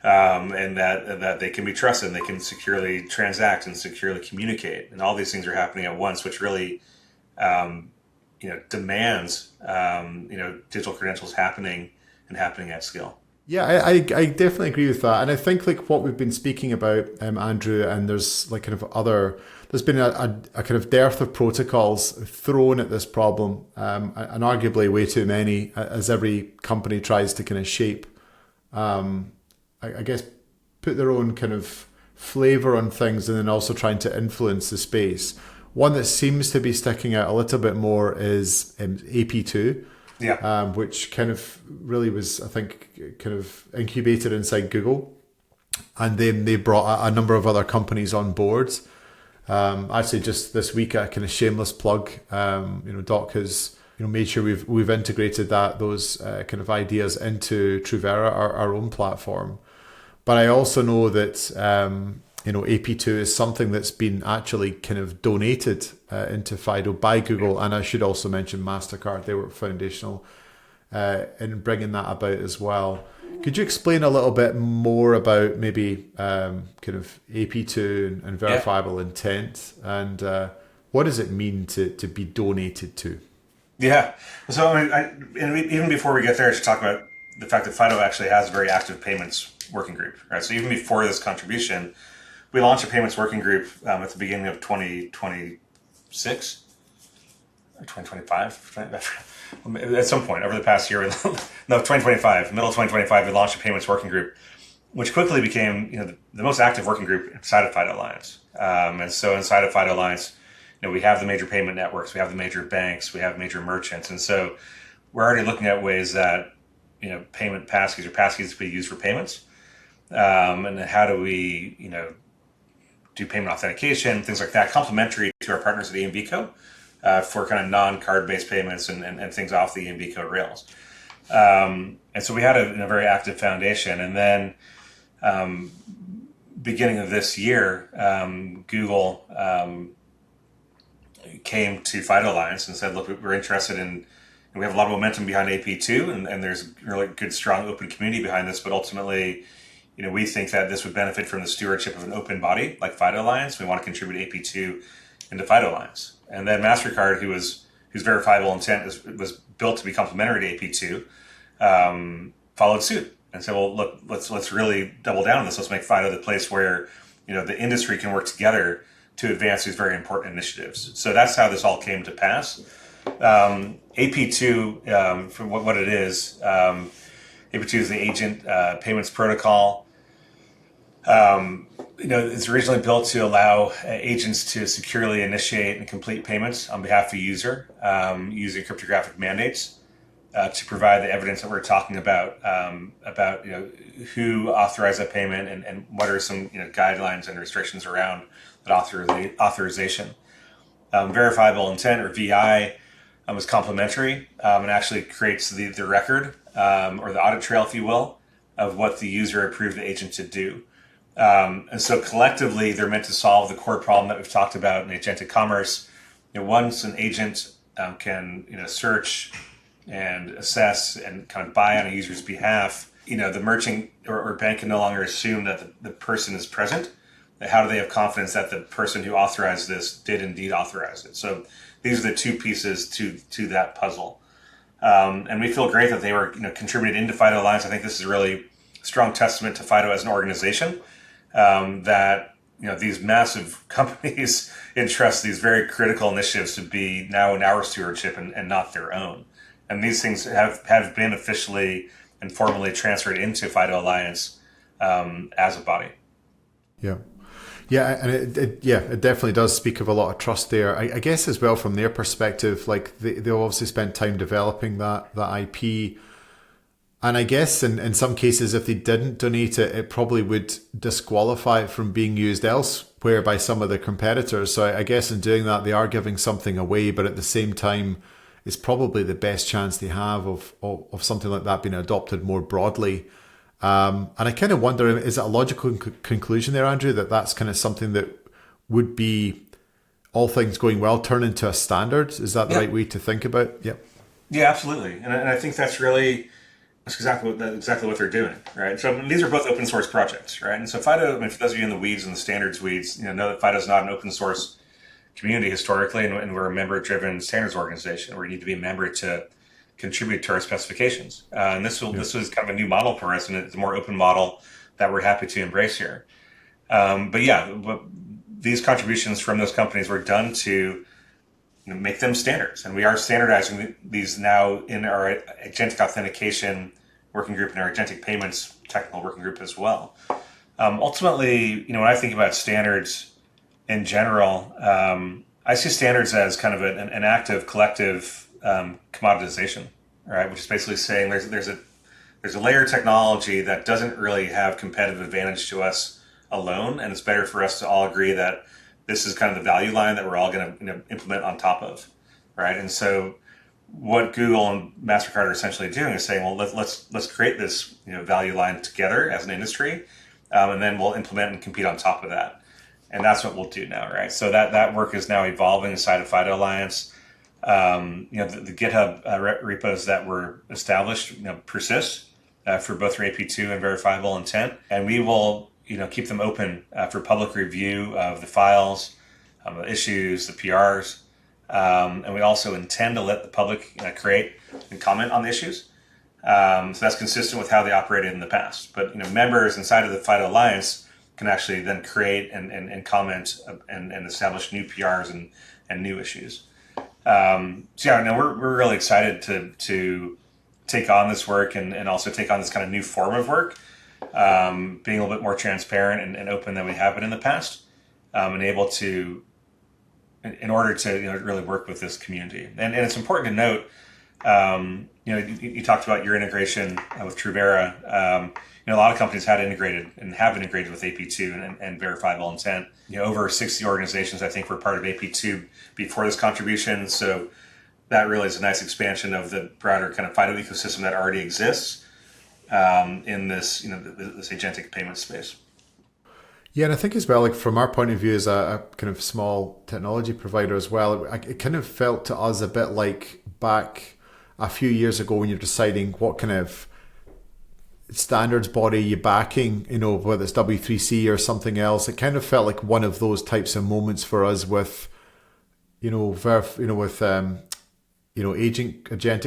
and that they can be trusted and they can securely transact and securely communicate, and all these things are happening at once, which really demands digital credentials happening at scale. Yeah, I definitely agree with that. And I think like what we've been speaking about, Andrew, and there's like kind of there's been a kind of dearth of protocols thrown at this problem, and arguably way too many, as every company tries to kind of shape, I guess, put their own kind of flavor on things and then also trying to influence the space. One that seems to be sticking out a little bit more is AP2, Yeah. which kind of really was, I think, kind of incubated inside Google. And then they brought a number of other companies on board. Actually, just this week, a kind of shameless plug. Doc has made sure we've integrated those kind of ideas into Truvera, our own platform. But I also know that AP2 is something that's been actually kind of donated into FIDO by Google, and I should also mention MasterCard. They were foundational in bringing that about as well. Could you explain a little bit more about maybe kind of AP2 and verifiable intent, and what does it mean to be donated to? Yeah. So even before we get there, I should talk about the fact that FIDO actually has a very active payments working group, right? So even before this contribution, we launched a payments working group at the beginning of 2026 or 2025. At some point over the past year, 2025, middle of 2025, we launched a payments working group, which quickly became the most active working group inside of FIDO Alliance. And so inside of FIDO Alliance, we have the major payment networks, we have the major banks, we have major merchants, and so we're already looking at ways that payment passkeys to be used for payments, and how do we do payment authentication, things like that, complementary to our partners at EMVCo for kind of non-card based payments and things off the EMVCo rails. And so we had a very active foundation, and then beginning of this year, Google came to FIDO Alliance and said, look, we're interested in, and we have a lot of momentum behind AP2, and there's really good, strong, open community behind this, but ultimately, we think that this would benefit from the stewardship of an open body like FIDO Alliance. We want to contribute AP2 into FIDO Alliance. And then MasterCard, whose verifiable intent was built to be complementary to AP2, followed suit and said, well, look, let's really double down on this. Let's make FIDO the place where the industry can work together to advance these very important initiatives. So that's how this all came to pass. AP2, for what it is, AP2 is the agent payments protocol. It's originally built to allow agents to securely initiate and complete payments on behalf of a user using cryptographic mandates to provide the evidence that we're talking about who authorized that payment and what are some guidelines and restrictions around that authorization. Verifiable intent, or VI, is complementary and actually creates the record or the audit trail, if you will, of what the user approved the agent to do. And so collectively, they're meant to solve the core problem that we've talked about in agentic commerce. Once an agent can search and assess and kind of buy on a user's behalf, the merchant or bank can no longer assume that the person is present. How do they have confidence that the person who authorized this did indeed authorize it? So these are the two pieces to that puzzle. And we feel great that they were contributed into FIDO Alliance. I think this is a really strong testament to FIDO as an organization, that these massive companies entrust these very critical initiatives to be now in our stewardship and not their own. And these things have been officially and formally transferred into FIDO Alliance as a body. Yeah. Yeah, and it definitely does speak of a lot of trust there. I guess as well from their perspective, like they obviously spent time developing that IP. And I guess in some cases, if they didn't donate it, it probably would disqualify it from being used elsewhere by some of the competitors. So I guess in doing that, they are giving something away, but at the same time, it's probably the best chance they have of something like that being adopted more broadly. And I kind of wonder, is it a logical conclusion there, Andrew, that that's kind of something that would be, all things going well, turn into a standard? Is that the right way to think about it? Yep. Yeah, absolutely. And I think that's exactly what they're doing, right? So these are both open source projects, right? And so FIDO, for those of you in the weeds and the standards weeds, know that FIDO is not an open source community historically, and we're a member-driven standards organization where you need to be a member to contribute to our specifications. And this was kind of a new model for us, and it's a more open model that we're happy to embrace here. But these contributions from those companies were done to make them standards, and we are standardizing these now in our agentic authentication working group and our agentic payments technical working group as well. Ultimately, when I think about standards in general, I see standards as kind of an active collective commoditization, right? Which is basically saying there's a layer of technology that doesn't really have competitive advantage to us alone, and it's better for us to all agree that this is kind of the value line that we're all going to implement on top of, right? And so, what Google and MasterCard are essentially doing is saying, well, let's create this value line together as an industry, and then we'll implement and compete on top of that, and that's what we'll do now, right? So that work is now evolving inside of FIDO Alliance. The GitHub repos that were established persist for both AP2 and Verifiable Intent, and we will keep them open for public review of the files, the issues, the PRs, and we also intend to let the public create and comment on the issues. So that's consistent with how they operated in the past. But members inside of the FIDO Alliance can actually then create and comment and establish new PRs and new issues. We're really excited to take on this work and also take on this kind of new form of work. Being a little bit more transparent and open than we have been in the past, and able to, in order to really work with this community. And it's important to note, you talked about your integration with Truvera. A lot of companies had integrated and have integrated with AP2 and Verifiable Intent. Over 60 organizations, I think, were part of AP2 before this contribution. So that really is a nice expansion of the broader kind of FIDO ecosystem that already exists in this, this agentic payment space. Yeah, and I think as well, like from our point of view as a kind of small technology provider as well, it kind of felt to us a bit like back a few years ago when you're deciding what kind of standards body you're backing, whether it's W3C or something else. It kind of felt like one of those types of moments for us with, agentic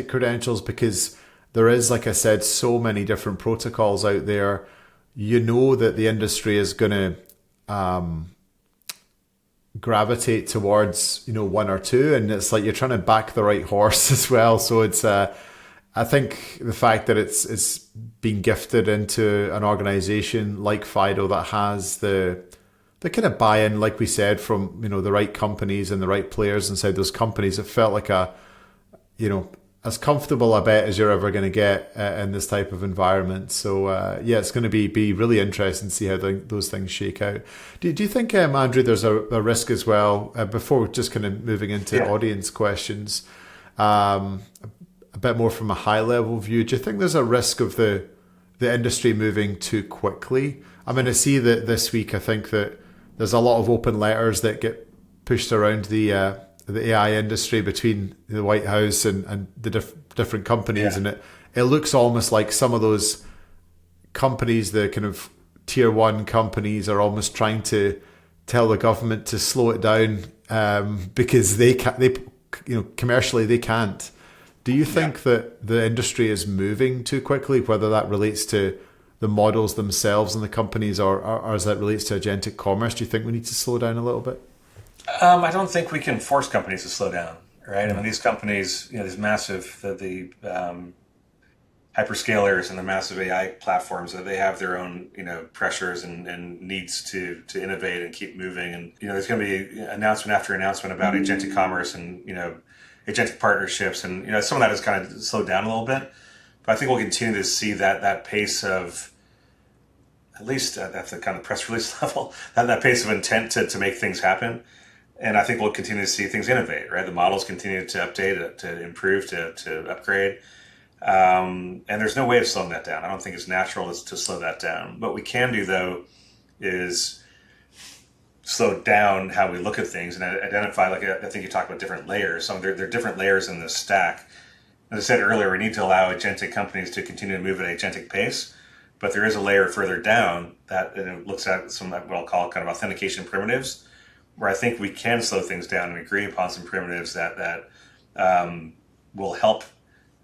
credentials, because there is, like I said, so many different protocols out there. That the industry is going to gravitate towards, one or two, and it's like you're trying to back the right horse as well. So it's, I think the fact that it's been gifted into an organization like FIDO that has the kind of buy-in, like we said, from the right companies and the right players inside those companies, it felt like as comfortable a bet as you're ever going to get in this type of environment. So it's going to be really interesting to see how those things shake out. Do you think, Andrew, there's a risk as well, before just kind of moving into audience questions, a bit more from a high level view, do you think there's a risk of the industry moving too quickly? I mean, I see that this week, I think that there's a lot of open letters that get pushed around the AI industry between the White House and the different companies. And it looks almost like some of those companies, the kind of tier one companies, are almost trying to tell the government to slow it down because commercially they can't. Do you think that the industry is moving too quickly, whether that relates to the models themselves and the companies or as that relates to agentic commerce? Do you think we need to slow down a little bit? I don't think we can force companies to slow down, right? I mean, these companies, these massive, the hyperscalers and the massive AI platforms, that they have their own, pressures and needs to innovate and keep moving. And, there's going to be announcement after announcement about agentic commerce and, agentic partnerships. And, some of that has kind of slowed down a little bit. But I think we'll continue to see that pace of, at least at the kind of press release level, that pace of intent to make things happen. And I think we'll continue to see things innovate, right? The models continue to update, to improve, to upgrade. And there's no way of slowing that down. I don't think it's natural to slow that down. What we can do, though, is slow down how we look at things and identify, like I think you talked about different layers. There are different layers in the stack. As I said earlier, we need to allow agentic companies to continue to move at agentic pace. But there is a layer further down that looks at some what I'll call kind of authentication primitives, where I think we can slow things down and agree upon some primitives that will help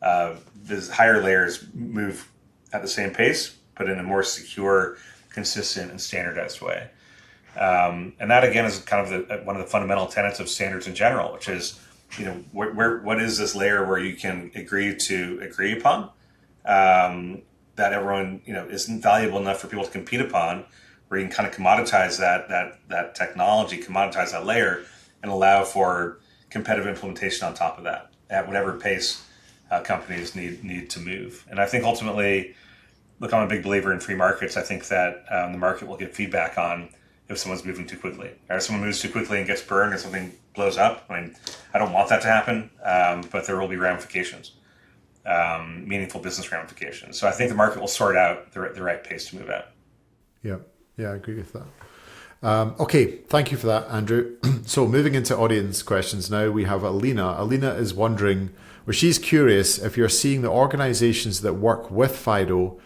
the higher layers move at the same pace, but in a more secure, consistent, and standardized way. And that again is kind of one of the fundamental tenets of standards in general, which is, what is this layer where you can agree upon, that everyone isn't valuable enough for people to compete upon, where you can kind of commoditize that technology, commoditize that layer, and allow for competitive implementation on top of that at whatever pace companies need to move. And I think ultimately, look, I'm a big believer in free markets. I think that the market will give feedback on if someone's moving too quickly, or if someone moves too quickly and gets burned or something blows up. I mean, I don't want that to happen, but there will be ramifications, meaningful business ramifications. So I think the market will sort out the right pace to move at. Yeah, I agree with that. Okay, thank you for that, Andrew. So moving into audience questions now, we have Alina. Alina is wondering, or she's curious if you're seeing the organizations that work with FIDO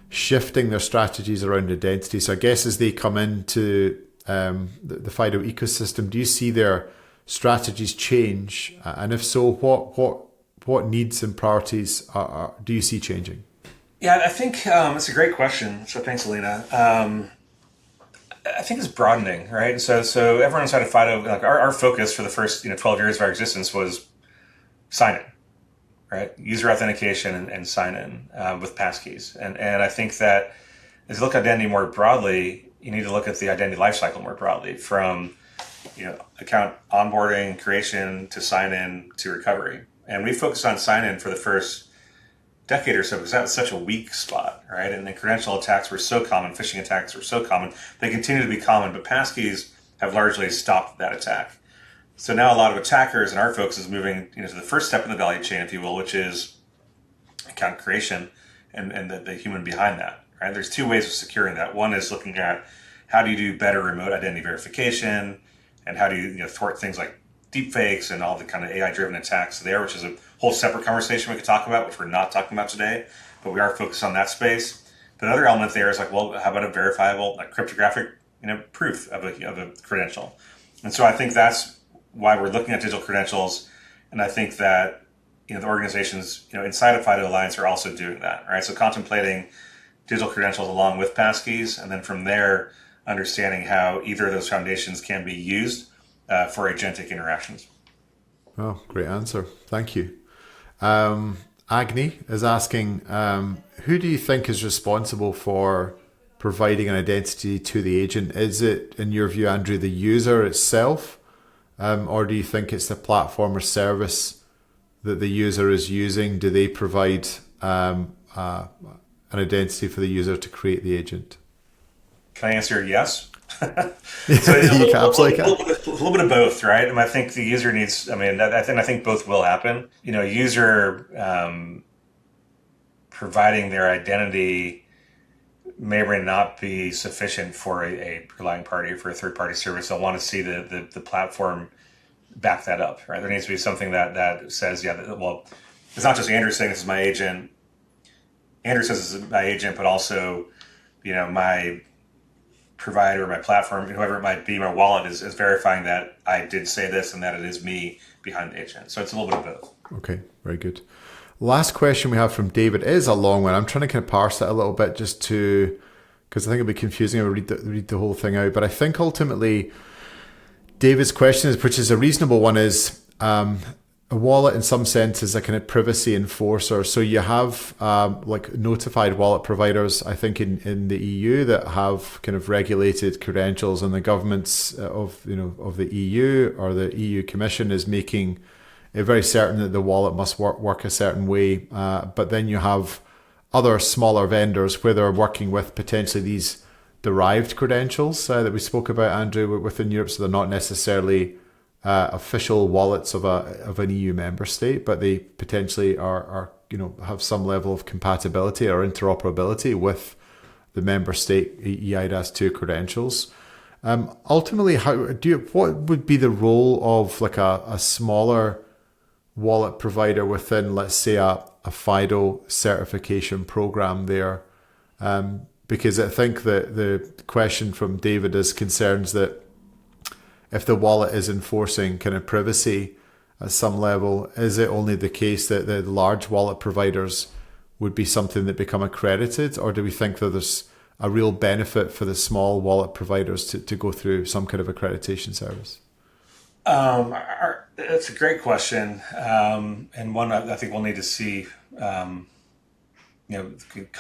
shifting their strategies around identity. So I guess as they come into the FIDO ecosystem, do you see their strategies change? And if so, what needs and priorities do you see changing? Yeah, I think it's a great question. So thanks, Alina. I think it's broadening, right? So everyone inside of FIDO, like our focus for the first 12 years of our existence was sign-in, right? User authentication and sign-in with passkeys. And I think that as you look at identity more broadly, you need to look at the identity lifecycle more broadly, from account onboarding, creation, to sign-in, to recovery. And we focused on sign-in for the first decade or so because that was such a weak spot, right? And the credential attacks were so common, phishing attacks were so common. They continue to be common, but passkeys have largely stopped that attack. So now a lot of attackers, and our focus is moving to the first step in the value chain, if you will, which is account creation and the human behind that, right? There's two ways of securing that. One is looking at how do you do better remote identity verification, and how do you thwart things like deepfakes and all the kind of AI-driven attacks there, which is a whole separate conversation we could talk about, which we're not talking about today, but we are focused on that space. The other element there is like, well, how about a verifiable, cryptographic, proof of a credential? And so I think that's why we're looking at digital credentials, and I think that the organizations inside of FIDO Alliance are also doing that, right? So contemplating digital credentials along with passkeys, and then from there understanding how either of those foundations can be used for agentic interactions. Oh, great answer. Thank you. Agni is asking, who do you think is responsible for providing an identity to the agent? Is it, in your view, Andrew, the user itself? Or do you think it's the platform or service that the user is using? Do they provide an identity for the user to create the agent? Can I answer yes? So a little bit of both, right? And I think the user needs. I think both will happen. A user providing their identity may or may not be sufficient for a relying party, for a third-party service. They'll want to see the platform back that up, right? There needs to be something that says, well, it's not just Andrew saying this is my agent. Andrew says this is my agent, but also, my provider, my platform, whoever it might be, my wallet is verifying that I did say this and that it is me behind the agent. So it's a little bit of both. Okay, very good. Last question we have from David is a long one. I'm trying to kind of parse that a little bit because I think it'll be confusing if I read the whole thing out. But I think ultimately David's question is, which is a reasonable one, is a wallet in some sense is a kind of privacy enforcer. So you have notified wallet providers, I think in the EU, that have kind of regulated credentials, and the governments of the EU or the EU Commission is making it very certain that the wallet must work a certain way. But then you have other smaller vendors where they're working with potentially these derived credentials that we spoke about, Andrew, within Europe. So they're not necessarily official wallets of an EU member state, but they potentially are have some level of compatibility or interoperability with the member state eIDAS 2 credentials. Ultimately, what would be the role of a smaller wallet provider within, let's say, a FIDO certification program there? Because I think that the question from David is concerns that if the wallet is enforcing kind of privacy at some level. Is it only the case that the large wallet providers would be something that become accredited, or do we think that there's a real benefit for the small wallet providers to go through some kind of accreditation service? That's a great question, and one I think we'll need to see, come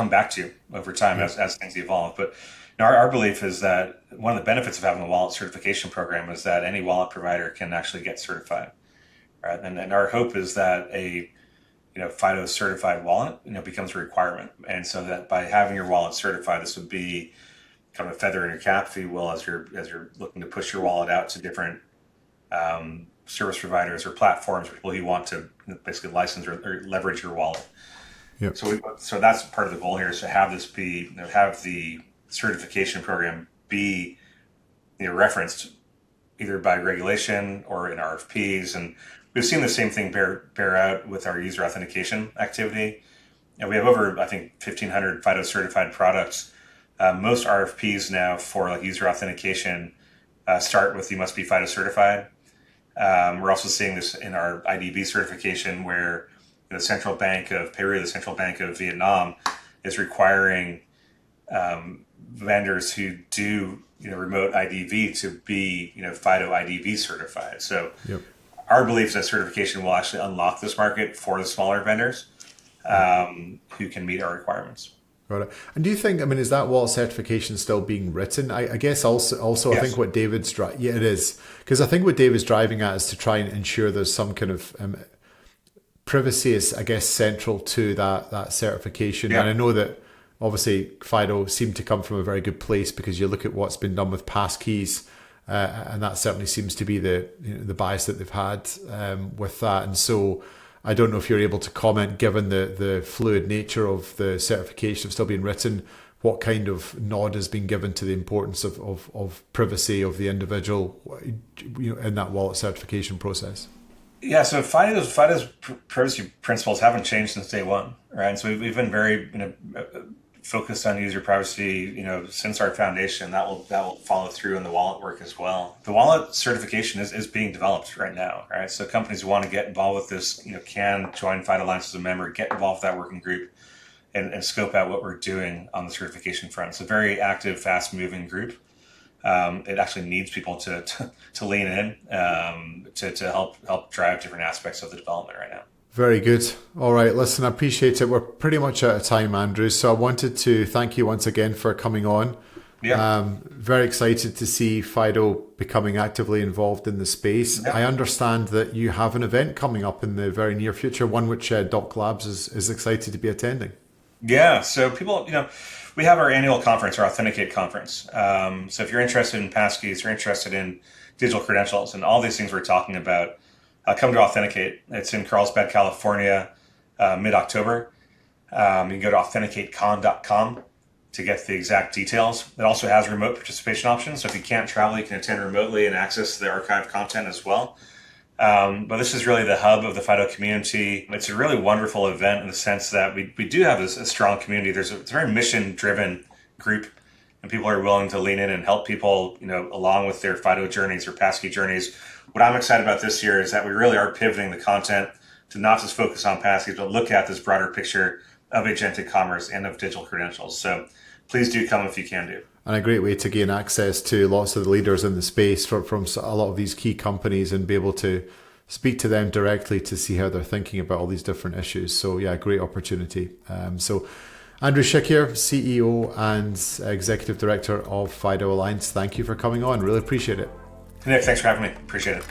back to over time as things evolve. But our belief is that one of the benefits of having a wallet certification program is that any wallet provider can actually get certified, right? And our hope is that a FIDO certified wallet becomes a requirement, and so that by having your wallet certified, this would be kind of a feather in your cap, if you will, as you're looking to push your wallet out to different service providers or platforms, people who want to basically license or leverage your wallet. Yep. So that's part of the goal here, is to have this be have the certification program be referenced either by regulation or in RFPs, and we've seen the same thing bear out with our user authentication activity. And we have over, I think, 1,500 FIDO certified products. Most RFPs now for like user authentication start with you must be FIDO certified. We're also seeing this in our IDB certification, where the Central Bank of Peru, the Central Bank of Vietnam, is requiring vendors who do remote IDV to be FIDO IDV certified. So yep. Our belief is that certification will actually unlock this market for the smaller vendors who can meet our requirements. Right. And do you think, is that wallet certification still being written? I guess also yes. I think what David's driving, it is. Because I think what David's driving at is to try and ensure there's some kind of privacy is, I guess, central to that certification. Yeah. And I know that obviously FIDO seemed to come from a very good place, because you look at what's been done with Passkeys, and that certainly seems to be the bias that they've had with that. And so I don't know if you're able to comment, given the fluid nature of the certification still being written, what kind of nod has been given to the importance of privacy of the individual in that wallet certification process? Yeah, so FIDO's privacy principles haven't changed since day one, right? And so we've been very focused on user privacy, since our foundation. That will follow through in the wallet work as well. The wallet certification is being developed right now, right? So companies who want to get involved with this, can join FIDO Alliance as a member, get involved with that working group, and scope out what we're doing on the certification front. It's a very active, fast-moving group. It actually needs people to lean in to help drive different aspects of the development right now. Very good. All right, listen, I appreciate it. We're pretty much out of time, Andrew. So I wanted to thank you once again for coming on. Yeah. Very excited to see FIDO becoming actively involved in the space. Yeah. I understand that you have an event coming up in the very near future, one which Doc Labs is excited to be attending. Yeah. So people, we have our annual conference, our Authenticate conference. So if you're interested in passkeys, you're interested in digital credentials and all these things we're talking about, come to Authenticate. It's in Carlsbad, California, mid-October. You can go to authenticatecon.com to get the exact details. It also has remote participation options. So if you can't travel, you can attend remotely and access the archived content as well. But this is really the hub of the FIDO community. It's a really wonderful event in the sense that we do have a strong community. It's a very mission-driven group, and people are willing to lean in and help people, along with their FIDO journeys or passkey journeys. What I'm excited about this year is that we really are pivoting the content to not just focus on passkeys, but look at this broader picture of agentic commerce and of digital credentials. So please do come if you can do. And a great way to gain access to lots of the leaders in the space from a lot of these key companies and be able to speak to them directly to see how they're thinking about all these different issues. So yeah, great opportunity. So Andrew Shikiar, CEO and Executive Director of FIDO Alliance, thank you for coming on. Really appreciate it. Nick, thanks for having me. Appreciate it.